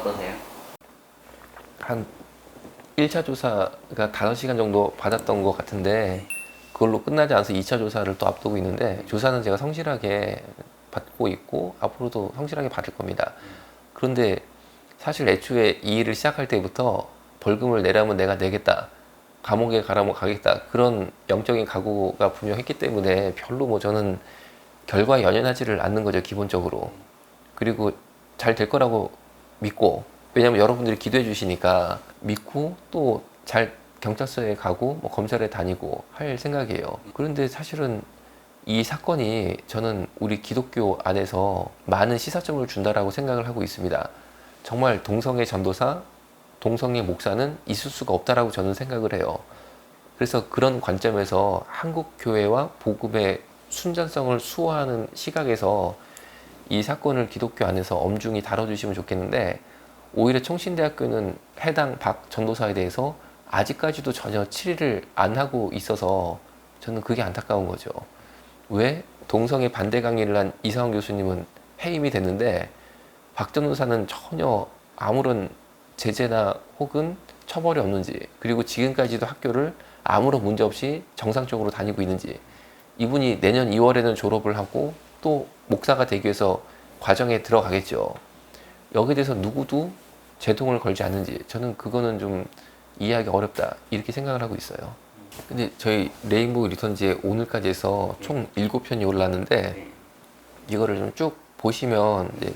어떠세요? 한 1차 조사가 5시간 정도 받았던 것 같은데 그걸로 끝나지 않아서 2차 조사를 또 앞두고 있는데 조사는 제가 성실하게 받고 있고 앞으로도 성실하게 받을 겁니다. 그런데 사실 애초에 이 일을 시작할 때부터 벌금을 내라면 내가 내겠다, 감옥에 가라면 가겠다, 그런 영적인 각오가 분명했기 때문에 별로 뭐 저는 결과에 연연하지를 않는 거죠, 기본적으로. 그리고 잘 될 거라고 믿고, 왜냐면 여러분들이 기도해 주시니까 믿고 또 잘 경찰서에 가고 뭐 검찰에 다니고 할 생각이에요. 그런데 사실은 이 사건이 저는 우리 기독교 안에서 많은 시사점을 준다라고 생각을 하고 있습니다. 정말 동성애 전도사, 동성애 목사는 있을 수가 없다라고 저는 생각을 해요. 그래서 그런 관점에서 한국 교회와 복음의 순전성을 수호하는 시각에서 이 사건을 기독교 안에서 엄중히 다뤄주시면 좋겠는데, 오히려 총신대학교는 해당 박 전도사에 대해서 아직까지도 전혀 질의를 안 하고 있어서 저는 그게 안타까운 거죠. 왜 동성애 반대 강의를 한 이상원 교수님은 해임이 됐는데 박 전도사는 전혀 아무런 제재나 혹은 처벌이 없는지, 그리고 지금까지도 학교를 아무런 문제 없이 정상적으로 다니고 있는지, 이분이 내년 2월에는 졸업을 하고 또 목사가 되기 위해서 과정에 들어가겠죠. 여기에 대해서 누구도 제동을 걸지 않는지, 저는 그거는 좀 이해하기 어렵다, 이렇게 생각을 하고 있어요. 근데 저희 레인보우 리턴즈에 오늘까지 해서 총 7편이 올랐는데 이거를 좀 쭉 보시면 이제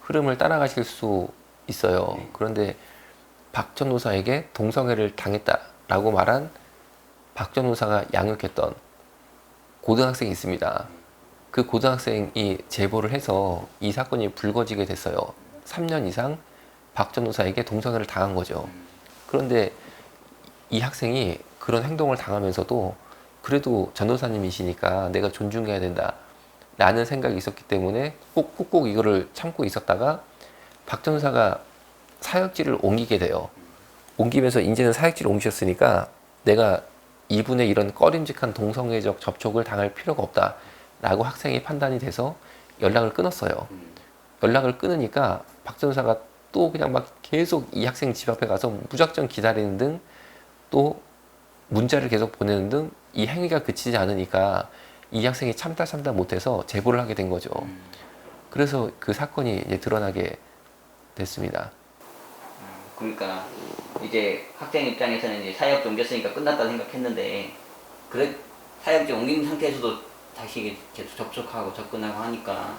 흐름을 따라가실 수 있어요. 그런데 박 전도사에게 동성애를 당했다라고 말한 박 전도사가 양육했던 고등학생이 있습니다. 그 고등학생이 제보를 해서 이 사건이 불거지게 됐어요. 3년 이상 박 전도사에게 동성애를 당한 거죠. 그런데 이 학생이 그런 행동을 당하면서도 그래도 전도사님이시니까 내가 존중해야 된다 라는 생각이 있었기 때문에 꾹꾹 이거를 참고 있었다가 박 전도사가 사역지를 옮기게 돼요. 옮기면서 이제는 사역지를 옮기셨으니까 내가 이분의 이런 꺼림직한 동성애적 접촉을 당할 필요가 없다 라고 학생이 판단이 돼서 연락을 끊었어요. 연락을 끊으니까 박 전도사가 또 그냥 막 계속 이 학생 집 앞에 가서 무작정 기다리는 등 또 문자를 계속 보내는 등 이 행위가 그치지 않으니까 이 학생이 참다 못해서 제보를 하게 된 거죠. 그래서 그 사건이 이제 드러나게 됐습니다. 그러니까 이제 학생 입장에서는 이제 사역지 옮겼으니까 끝났다 생각했는데, 그래 사역지 옮긴 상태에서도 다시 계속 접촉하고 접근하고 하니까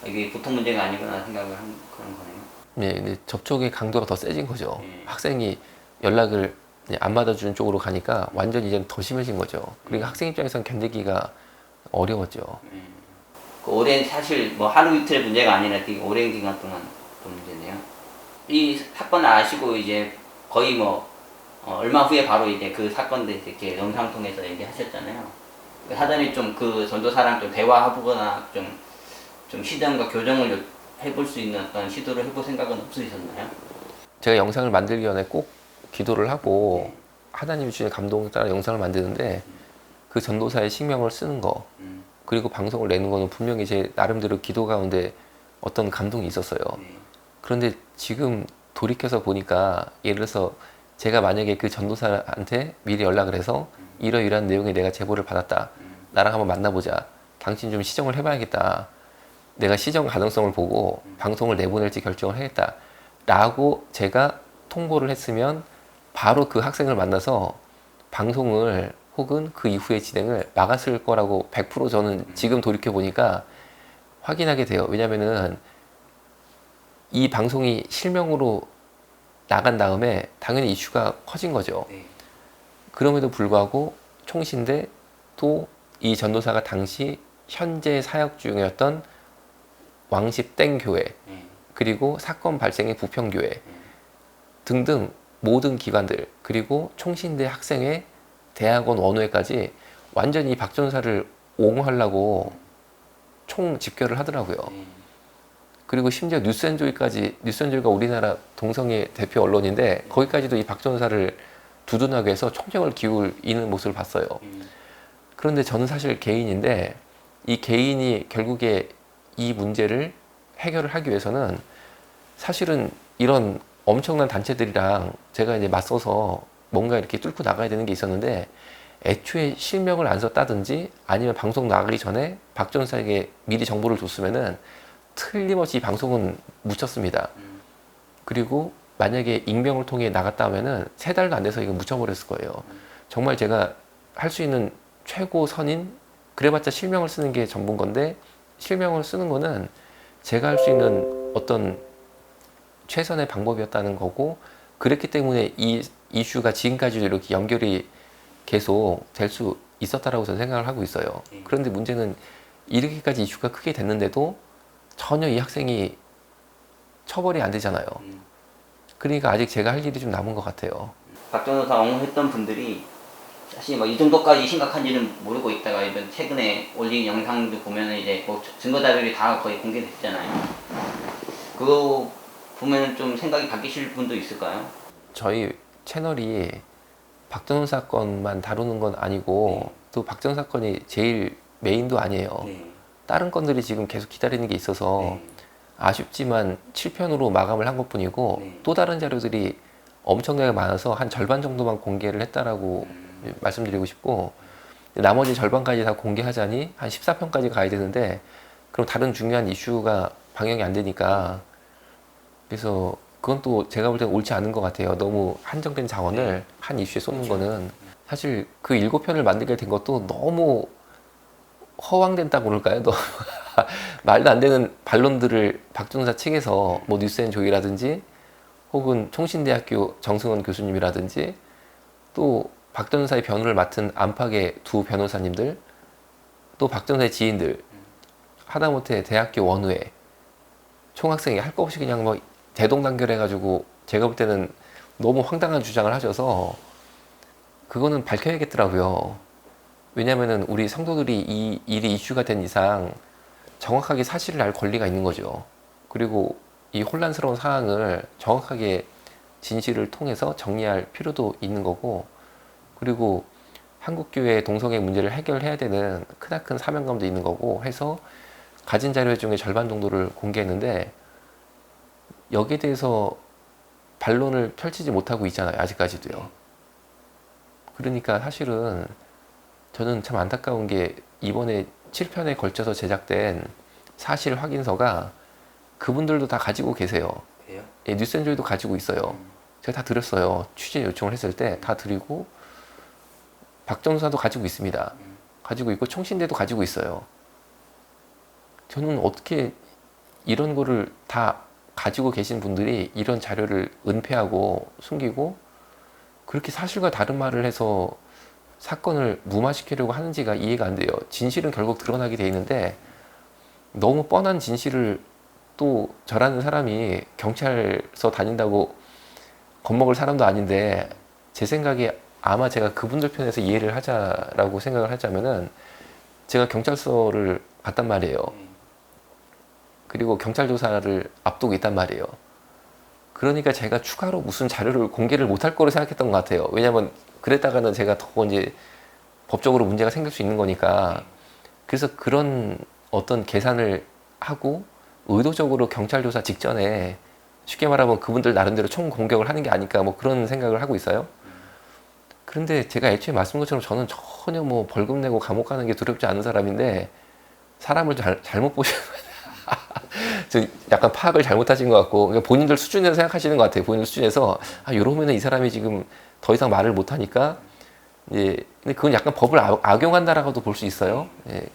이게 보통 문제가 아니구나 생각을 한 그런 거네요. 네, 근데 접촉의 강도가 더 세진 거죠. 학생이 연락을 안 받아주는 쪽으로 가니까 완전 이제는 더 심해진 거죠. 그러니까 학생 입장에서는 견디기가 어려웠죠. 그 오랜, 사실 뭐 하루 이틀의 문제가 아니라 되게 오랜 기간 동안 좀 문제네요. 이 사건을 아시고 이제 거의 뭐 얼마 후에 바로 이제 그 사건들 이렇게 영상 통해서 얘기하셨잖아요. 그 사전에 좀 그 전도사랑 좀 대화해보거나 좀 시정과 교정을 해볼 수 있는 어떤 시도를 해볼 생각은 없으셨나요? 제가 영상을 만들기 전에 꼭 기도를 하고 하나님이 주신 감동에 따라 영상을 만드는데, 그 전도사의姓명을 쓰는 거 그리고 방송을 내는 거는 분명히 제 나름대로 기도 가운데 어떤 감동이 있었어요. 그런데 지금 돌이켜서 보니까, 예를 들어서 제가 만약에 그 전도사한테 미리 연락을 해서 이러이러한 내용의 내가 제보를 받았다, 나랑 한번 만나보자, 당신 좀 시정을 해봐야겠다, 내가 시정 가능성을 보고 방송을 내보낼지 결정을 하겠다 라고 제가 통보를 했으면 바로 그 학생을 만나서 방송을 혹은 그 이후의 진행을 막았을 거라고 100% 저는 지금 돌이켜 보니까 확인하게 돼요. 왜냐면은 이 방송이 실명으로 나간 다음에 당연히 이슈가 커진 거죠. 그럼에도 불구하고 총신대, 또 이 전도사가 당시 현재 사역 중이었던 왕십 땡 교회, 그리고 사건 발생의 부평교회 등등 모든 기관들, 그리고 총신대 학생회, 대학원 원우회까지 완전히 박 전도사를 옹호하려고 총 집결을 하더라고요. 그리고 심지어 뉴스앤조이까지, 뉴스앤조이가 우리나라 동성애 대표 언론인데 거기까지도 이 박 전도사를 두둔하기 위해서 총력을 기울이는 모습을 봤어요. 그런데 저는 사실 개인인데, 이 개인이 결국에 이 문제를 해결을 하기 위해서는 사실은 이런 엄청난 단체들이랑 제가 이제 맞서서 뭔가 이렇게 뚫고 나가야 되는 게 있었는데 애초에 실명을 안 썼다든지 아니면 방송 나가기 전에 박 전사에게 미리 정보를 줬으면은 틀림없이 방송은 묻혔습니다. 그리고 만약에 익명을 통해 나갔다 하면은 3달도 안 돼서 이거 묻혀버렸을 거예요. 정말 제가 할 수 있는 최고 선인, 그래봤자 실명을 쓰는 게 전부인 건데 실명을 쓰는 거는 제가 할 수 있는 어떤 최선의 방법이었다는 거고, 그랬기 때문에 이 이슈가 지금까지도 이렇게 연결이 계속 될 수 있었다라고 저는 생각을 하고 있어요. 그런데 문제는 이렇게까지 이슈가 크게 됐는데도 전혀 이 학생이 처벌이 안 되잖아요. 그러니까 아직 제가 할 일이 좀 남은 것 같아요. 박 변호사 옹호했던 분들이 사실 뭐 이 정도까지 심각한지는 모르고 있다가 이번 최근에 올린 영상도 보면은 이제 뭐 증거 자료들이 다 거의 공개됐잖아요. 그거 보면은 좀 생각이 바뀌실 분도 있을까요? 저희 채널이 박정훈 사건만 다루는 건 아니고 또 박정훈 사건이 제일 메인도 아니에요. 다른 건들이 지금 계속 기다리는 게 있어서 아쉽지만 7편으로 마감을 한 것뿐이고 또 다른 자료들이 엄청나게 많아서 한 절반 정도만 공개를 했다라고 말씀드리고 싶고, 나머지 절반까지 다 공개하자니 한 14편까지 가야 되는데 그럼 다른 중요한 이슈가 방영이 안 되니까, 그래서 그건 또 제가 볼 때는 옳지 않은 것 같아요. 너무 한정된 자원을 한 이슈에 쏟는 거는. 사실 그 7편을 만들게 된 것도 너무 허황된다고 그럴까요? 너무 말도 안 되는 반론들을 박전사 측에서 뭐 뉴스앤조이라든지 혹은 총신대학교 정승원 교수님이라든지 또 박전사의 변호를 맡은 안팎의 2 변호사님들, 또 박전사의 지인들, 하다못해 대학교 원우회 총학생이 할 거 없이 그냥 뭐 대동단결해가지고 제가 볼 때는 너무 황당한 주장을 하셔서 그거는 밝혀야겠더라고요. 왜냐면은 우리 성도들이 이 일이 이슈가 된 이상 정확하게 사실을 알 권리가 있는 거죠. 그리고 이 혼란스러운 상황을 정확하게 진실을 통해서 정리할 필요도 있는 거고, 그리고 한국교회 동성애 문제를 해결해야 되는 크나큰 사명감도 있는 거고 해서 가진 자료 중에 절반 정도를 공개했는데 여기에 대해서 반론을 펼치지 못하고 있잖아요. 아직까지도요. 그러니까 사실은 저는 참 안타까운 게 이번에 7편에 걸쳐서 제작된 사실 확인서가 그분들도 다 가지고 계세요. 그래요? 예, 뉴스앤조이도 가지고 있어요. 제가 다 드렸어요. 취재 요청을 했을 때 다 드리고, 박정사도 가지고 있습니다. 가지고 있고 총신대도 가지고 있어요. 저는 어떻게 이런 거를 다 가지고 계신 분들이 이런 자료를 은폐하고 숨기고 그렇게 사실과 다른 말을 해서 사건을 무마시키려고 하는지가 이해가 안 돼요. 진실은 결국 드러나게 돼 있는데 너무 뻔한 진실을 또 저라는 사람이 경찰서 다닌다고 겁먹을 사람도 아닌데, 제 생각에 아마 제가 그분들 편에서 이해를 하자라고 생각을 하자면은 제가 경찰서를 갔단 말이에요. 그리고 경찰 조사를 앞두고 있단 말이에요. 그러니까 제가 추가로 무슨 자료를 공개를 못할 거로 생각했던 것 같아요. 왜냐면 그랬다가는 제가 더 이제 법적으로 문제가 생길 수 있는 거니까. 그래서 그런 어떤 계산을 하고 의도적으로 경찰 조사 직전에 쉽게 말하면 그분들 나름대로 총 공격을 하는 게 아닐까, 뭐 그런 생각을 하고 있어요. 그런데 제가 애초에 말씀드린 것처럼 저는 전혀 뭐 벌금 내고 감옥 가는 게 두렵지 않은 사람인데 사람을 잘못 보시는 저 약간 파악을 잘못하신 것 같고, 그러니까 본인들 수준에서 생각하시는 것 같아요. 본인들 수준에서 이러면은 이 사람이 지금 더 이상 말을 못하니까 이제, 근데 그건 약간 법을 악용한다라고도 볼 수 있어요. 예,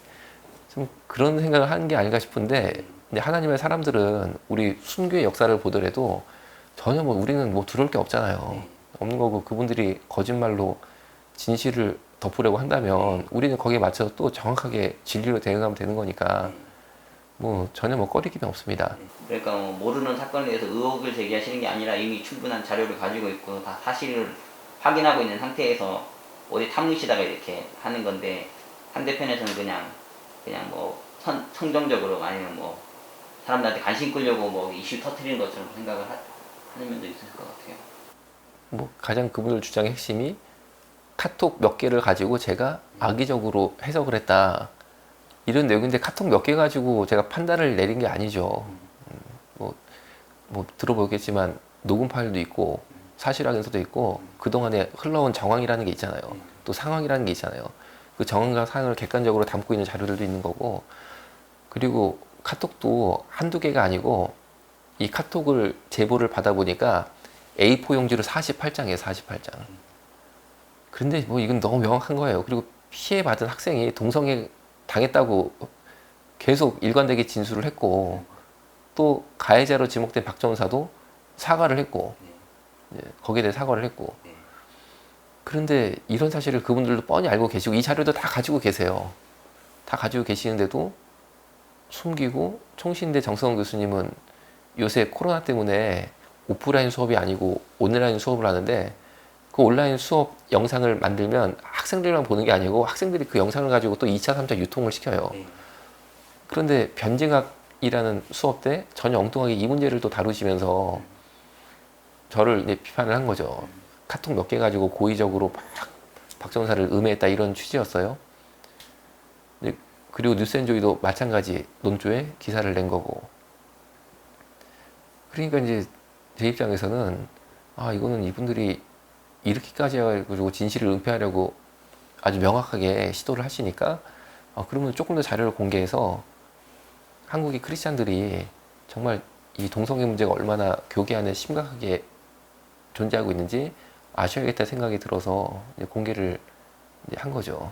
좀 그런 생각을 하는 게 아닌가 싶은데, 근데 하나님의 사람들은 우리 순교의 역사를 보더라도 전혀 뭐 우리는 뭐 두려울 게 없잖아요. 없는 거고, 그분들이 거짓말로 진실을 덮으려고 한다면 우리는 거기에 맞춰서 또 정확하게 진리로 대응하면 되는 거니까 뭐 전혀 뭐 꺼리낌이 없습니다. 그러니까 뭐 모르는 사건에 대해서 의혹을 제기하시는 게 아니라 이미 충분한 자료를 가지고 있고 다 사실을 확인하고 있는 상태에서 어디 탐내시다가 이렇게 하는 건데, 상대편에서는 그냥 뭐 성정적으로 아니면 뭐 사람들한테 관심 끌려고 뭐 이슈 터트리는 것처럼 생각을 하는 면도 있을 것 같아요. 뭐 가장 그분들 주장의 핵심이 카톡 몇 개를 가지고 제가 악의적으로 해석을 했다, 이런 내용인데 카톡 몇 개 가지고 제가 판단을 내린 게 아니죠. 뭐 뭐 들어보겠지만 녹음 파일도 있고 사실 확인서도 있고 그동안에 흘러온 정황이라는 게 있잖아요. 또 상황이라는 게 있잖아요. 그 정황과 상황을 객관적으로 담고 있는 자료들도 있는 거고, 그리고 카톡도 한두 개가 아니고 이 카톡을 제보를 받아보니까 A4 용지로 48장이에요. 48장. 그런데 뭐 이건 너무 명확한 거예요. 그리고 피해받은 학생이 동성애 당했다고 계속 일관되게 진술을 했고, 또 가해자로 지목된 박정사도 사과를 했고, 거기에 대해 사과를 했고. 그런데 이런 사실을 그분들도 뻔히 알고 계시고 이 자료도 다 가지고 계세요. 다 가지고 계시는데도 숨기고, 총신대 정성원 교수님은 요새 코로나 때문에 오프라인 수업이 아니고 온라인 수업을 하는데, 그 온라인 수업 영상을 만들면 학생들만 보는 게 아니고 학생들이 그 영상을 가지고 또 2차, 3차 유통을 시켜요. 그런데 변증학이라는 수업 때 전혀 엉뚱하게 이 문제를 또 다루시면서 저를 이제 비판을 한 거죠. 카톡 몇 개 가지고 고의적으로 막 박정사를 음해했다 이런 취지였어요. 그리고 뉴스앤조이도 마찬가지 논조에 기사를 낸 거고. 그러니까 이제 제 입장에서는 이거는 이분들이 이렇게까지 해가지고 진실을 은폐하려고 아주 명확하게 시도를 하시니까 그러면 조금 더 자료를 공개해서 한국의 크리스찬들이 정말 이 동성애 문제가 얼마나 교계 안에 심각하게 존재하고 있는지 아셔야겠다 생각이 들어서 이제 공개를 이제 한 거죠.